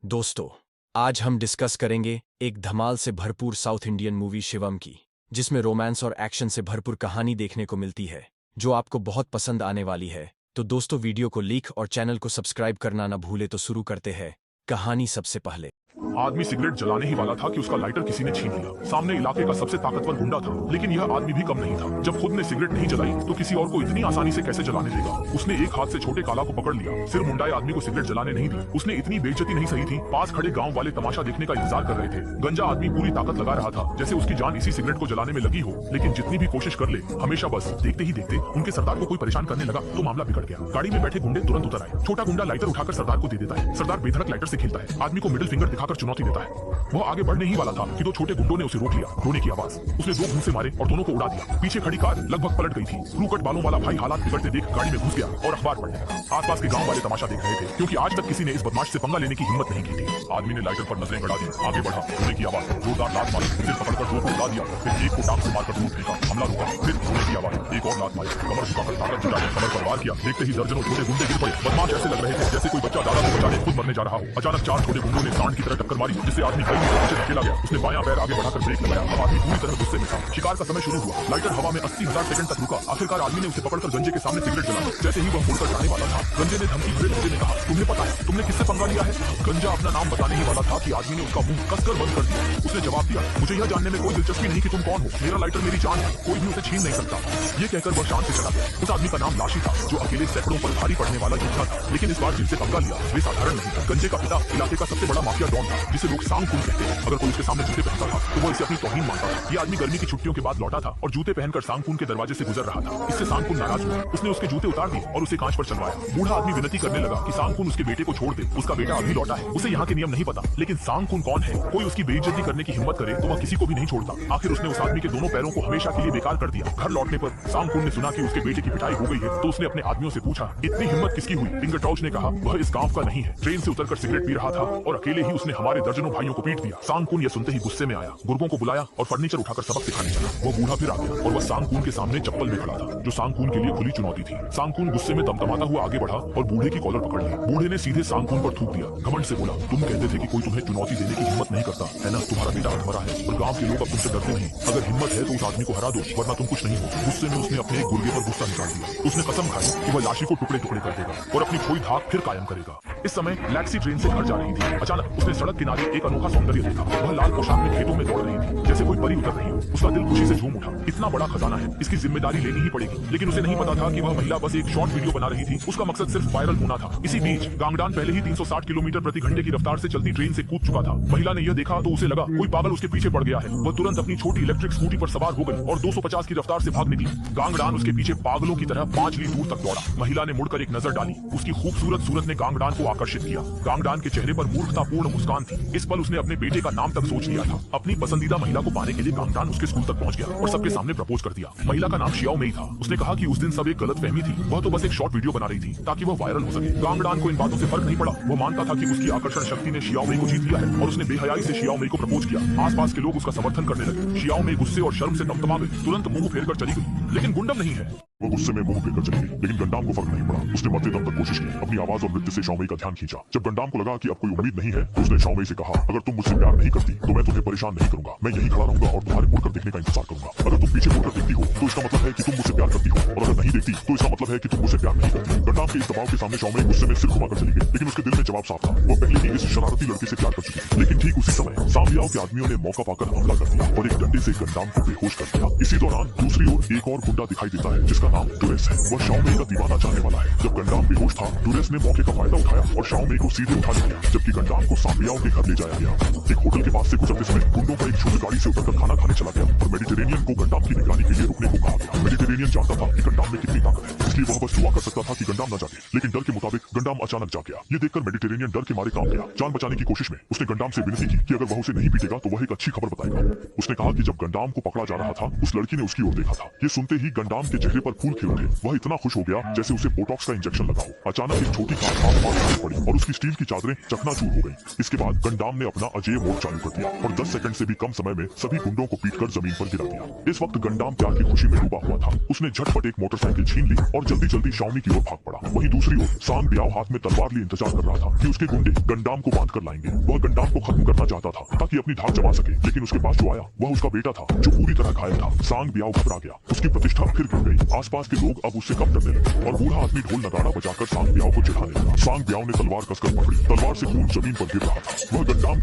दोस्तों, आज हम डिस्कस करेंगे एक धमाल से भरपूर साउथ इंडियन मूवी शिवम की, जिसमें रोमांस और एक्शन से भरपूर कहानी देखने को मिलती है, जो आपको बहुत पसंद आने वाली है। तो दोस्तों, वीडियो को लाइक और चैनल को सब्सक्राइब करना ना भूले। तो शुरू करते हैं कहानी सबसे पहले। आदमी सिगरेट जलाने ही वाला था कि उसका लाइटर किसी ने छीन लिया। सामने इलाके का सबसे ताकतवर गुंडा था, लेकिन यह आदमी भी कम नहीं था। जब खुद ने सिगरेट नहीं जलाई तो किसी और को इतनी आसानी से कैसे जलाने देगा। उसने एक हाथ से छोटे काला को पकड़ लिया, सिर मुंडाए आदमी को सिगरेट जलाने नहीं दी। उसने इतनी बेइज्जती नहीं सही थी। पास खड़े गांव वाले तमाशा देखने का इंतजार कर रहे थे। गंजा आदमी पूरी ताकत लगा रहा था, जैसे उसकी जान इसी सिगरेट को जलाने में लगी हो। लेकिन जितनी भी कोशिश कर ले, हमेशा बस देखते ही देखते उनके सरदार को कोई परेशान करने लगा तो मामला बिगड़ गया। गाड़ी में बैठे गुंडे तुरंत उतर आए। छोटा गुंडा लाइटर उठाकर सरदार को दे देता है। सरदार बेधड़क लाइटर से खेलता है, आदमी को मिडिल फिंगर दिखाकर चुनौती देता है। वह आगे बढ़ने ही वाला था कि दो छोटे गुंडों ने उसे रोक लिया। रोने की आवाज, उसने दो घूंसे मारे और दोनों को उड़ा दिया। पीछे खड़ी कार लगभग पलट गई थी। क्रूकट बालों वाला भाई हालात बिगड़ते देख गाड़ी में घुस गया और अखबार पढ़ने लगा। आसपास के गांव वाले तमाशा देख रहे थे, क्योंकि आज तक किसी ने इस बदमाश से पंगा लेने की हिम्मत नहीं की थी। आदमी ने लाइटर पर नजरें गड़ा दी, आगे बढ़ा। रोने की आवाज, जोरदार लात मारी, सिर पकड़कर दो को उड़ा दिया, फिर एक को टांग से मारकर दूर फेंका। हमला रुका, फिर रोने की आवाज, एक और लात मारी, कमर झुकाकर ताकत जुटाकर कमर पर वार किया। देखते ही दर्जनों छोटे गुंडे गिर पड़े। बदमाश ऐसे लग रहे थे जैसे कोई बच्चा दादा को बचाने खुद मरने जा रहा हो। अचानक चार छोटे गुंडों ने सांड की तरह टक्कर मारी, जिससे आदमी कई नीचे धकेला गया। उसने बायां पैर आगे बढ़ाकर ब्रेक लगाया। अब आदमी पूरी तरह गुस्से में था। शिकार का समय शुरू हुआ। लाइटर हवा में 80,000 सेकंड तक रुका। आखिरकार आदमी ने उसे पकड़कर गंजे के सामने सिगरेट जलाई। जैसे ही वह मुड़कर जाने वाला था, गंजे ने धमकी भरे लहजे में कहा, तुम्हें पता है तुमने किससे पंगा लिया है? गंजा अपना नाम बताने ही वाला था कि आदमी ने उसका मुंह कसकर बंद कर दिया। उसने जवाब दिया, मुझे यह जानने में कोई दिलचस्पी नहीं कि तुम कौन हो। मेरा लाइटर मेरी जान है, कोई भी उसे छीन नहीं सकता। ये कहकर वह शान से चला गया। उस आदमी का नाम लाशी था, जो अकेले सैकड़ों पर भारी पड़ने वाला योद्धा था। लेकिन इस बार जिनसे पंगा लिया वे साधारण नहीं था। गंजे का पिता इलाके का सबसे बड़ा माफिया डॉन था, जिसे लोग सांग-खून कहते हैं। अगर कोई उसके सामने जूते पहनता था तो वो इसे अपनी तौहीन मानता था। ये आदमी गर्मी की छुट्टियों के बाद लौटा था और जूते पहनकर सांगकुन के दरवाजे से गुजर रहा था। इससे सांगकुन नाराज हुआ। उसने उसके जूते उतार दिए और उसे कांच पर चलवाया। बूढ़ा आदमी विनती करने लगा कि सांगकुन उसके बेटे को छोड़ दे, उसका बेटा अभी लौटा है। उसे यहाँ के नियम नहीं पता, लेकिन सांगकुन कौन है? कोई उसकी बेइज्जती करने की हिम्मत करे तो वह किसी को भी नहीं छोड़ता। आखिर उसने उस आदमी के दोनों पैरों को हमेशा के लिए बेकार कर दिया। घर लौटने पर सांगकुन ने सुना कि उसके बेटे की पिटाई हो गई है, तो उसने अपने आदमियों से पूछा, इतनी हिम्मत किसकी हुई? फिंगर टॉर्च ने कहा, वह इस गांव का नहीं है। ट्रेन से उतरकर सिगरेट पी रहा था और अकेले ही उसने हमारे दर्जनों भाइयों को पीट दिया। सांगकुन यह सुनते ही गुस्से में आया, गुर्गों को बुलाया और फर्नीचर उठाकर सबक सिखाने चला। वह बूढ़ा फिर आ गया और वह सांगकुन के सामने चप्पल में खड़ा था, जो सांगकुन के लिए खुली चुनौती थी। सांगकुन गुस्से में तमतमाता हुआ आगे बढ़ा और बूढ़े की कॉलर पकड़ ली। बूढ़े ने सीधे सांगकुन पर थूक दिया। घमंड से बोला, तुम कहते थे कि कोई तुम्हें चुनौती देने की हिम्मत नहीं करता है ना? तुम्हारा बेटा अधमरा है और गांव के लोग अब तुमसे डरते नहीं। अगर हिम्मत है तो उस आदमी को हरा दो, वरना तुम कुछ नहीं हो। गुस्से में उसने अपने एक गुर्गे पर गुस्सा निकाल दिया। उसने कसम खाई कि वह लाशी को टुकड़े टुकड़े कर देगा और अपनी खोई धाक फिर कायम करेगा। इस समय लैक्सी ट्रेन से घर जा रही थी। अचानक उसने सड़क किनारे एक अनोखा सौंदर्य देखा। वह लाल पोशाक में खेतों में दौड़ रही थी, जैसे कोई परी उतर रही हो। उसका दिल खुशी से झूम उठा। इतना बड़ा खजाना है, इसकी जिम्मेदारी लेनी ही पड़ेगी। लेकिन उसे नहीं पता था कि वह महिला बस एक शॉर्ट वीडियो बना रही थी। उसका मकसद सिर्फ वायरल होना था। इसी बीच गांगडान पहले ही 360 किलोमीटर प्रति घंटे की रफ्तार से चलती ट्रेन से कूद चुका था। महिला ने यह देखा तो उसे लगा कोई पागल उसके पीछे पड़ गया है। वह तुरंत अपनी छोटी इलेक्ट्रिक स्कूटी पर सवार हो गई और 250 की रफ्तार से भाग निकली। गांगडान उसके पीछे पागलों की तरह 5 लील दूर तक दौड़ा। महिला ने मुड़कर एक नजर डाली। उसकी खूबसूरत सूरत ने गांगडान को आकर्षित किया। गांगडान के चेहरे पर मूर्खतापूर्ण मुस्कान थी। इस पल उसने अपने बेटे का नाम तक सोच लिया था। अपनी पसंदीदा महिला को पाने के लिए गांगडान उसके स्कूल तक पहुंच गया और सबके सामने प्रपोज कर दिया। महिला का नाम शियाओ मेई था। उसने कहा कि उस दिन सब एक गलत फहमी थी। वह तो बस एक शॉर्ट वीडियो बना रही थी ताकि वह वायरल हो सके। गांगडान को इन बातों से फर्क नहीं पड़ा। वो मानता था कि उसकी आकर्षण शक्ति ने शियाओ मेई को जीत लिया है और उसने बेहयाई से शियाओ मेई को प्रपोज किया। आसपास के लोग उसका समर्थन करने लगे। शियाओ मेई गुस्से और शर्म से तमतमा गई, तुरंत मुंह फेर कर चली गई। लेकिन गुंडम नहीं है। वो गुस्से में मुंह फेरकर चली गई, लेकिन गंडाम को फर्क नहीं पड़ा। उसने मरते दम तक कोशिश की। अपनी आवाज और नृत्य से शाओमेई का ध्यान खींचा। जब गंडाम को लगा कि अब कोई उम्मीद नहीं है तो उसने शाओमेई से कहा, अगर तुम मुझसे प्यार नहीं करती तो मैं तुम्हें परेशान नहीं करूंगा। मैं यहीं खड़ा रहूंगा और तुम्हारे मुड़कर देखने का इंतजार करूंगा। अगर तुम पीछे मुड़कर देखती हो तो इसका मतलब है कि तुम मुझसे प्यार करती हो, और अगर नहीं देखती तो इसका मतलब है कि तुम मुझसे प्यार नहीं करती। गंडाम के इस दबाव के सामने शाओमेई गुस्से में सिर घुमाकर चली गई, लेकिन उसके दिल में जवाब साफ था। वो पहले ही इस शरारती लड़के से प्यार कर चुकी थी। लेकिन ठीक उसी समय सांबियाओ के आदमियों ने मौका पाकर हमला कर दिया और एक डंडे से गंडाम को बेहोश कर दिया। इसी दौरान दूसरी ओर एक और गुंडा दिखाई देता है, जिसका नाम डुरेस है। वह शाओमेई का दीवाना चाहने वाला है। जब गंडाम बेहोश था, डुरेस ने मौके का फायदा उठाया और शाओमेई को सीधे उठा लिया, जबकि गंडाम को सांबियाओ के घर ले जाया गया। एक होटल के पास से गुजरते समय गुंडों का एक झुंड गाड़ी से उतरकर खाना खाने चला गया और मेडिटेरेनियन को गंडाम की निगरानी के लिए रुकने को कहा गया। मेडिटेरेनियन जानता था कि गंडाम में कितनी ताकत है, इसलिए वह बस दुआ कर सकता था कि गंडाम न जागे। लेकिन डर के मुताबिक गंडाम अचानक जाग गया। ये देखकर मेडिटेरेनियन डर के मारे कांप गया। जान बचाने की कोशिश में उसने गंडाम से विनती की कि अगर वह उसे नहीं नहीं पीटेगा तो वह एक अच्छी खबर बताएगा। उसने कहा कि जब गंडाम को पकड़ा जा रहा था उस लड़की ने उसकी ओर देखा था। ये सुनते ही गंडाम के चेहरे पर फूल खिल उठे। वह इतना खुश हो गया जैसे उसे बोटॉक्स का इंजेक्शन लगा हो। अचानक एक छोटी कार आसपास आगे पड़ी और उसकी स्टील की चादरें चकनाचूर हो गई। इसके बाद गंडाम ने अपना अजेय मोड चालू कर दिया और 10 सेकंड से भी कम समय में सभी गुंडों को पीटकर जमीन पर गिरा दिया। इस वक्त गंडाम प्यार की खुशी में डूबा हुआ था। उसने झटपट एक मोटरसाइकिल छीन ली और जल्दी जल्दी शाओमी की ओर भाग पड़ा। वहीं दूसरी ओर सांग बियाओ हाथ में तलवार लिए इंतजार कर रहा था कि उसके गुंडे गंडाम को बांध कर लाएंगे। वह गंडाम को खत्म करना चाहता था ताकि अपनी धाक जमा सके, लेकिन उसके पास जो आया वह उसका बेटा था जो पूरी तरह घायल था। सांग बियाओ घबरा गया, उसकी प्रतिष्ठा फिर गिर गई। आसपास के लोग अब उससे कम डरने लगे और बूढ़ा आदमी ढोल नगाड़ा बजाकर सांग बियाओ को चिढ़ाने लगा। सांग बियाओ ने तलवार कसकर पकड़ी। तलवार से खून जमीन पर गिर रहा था। वह गंडाम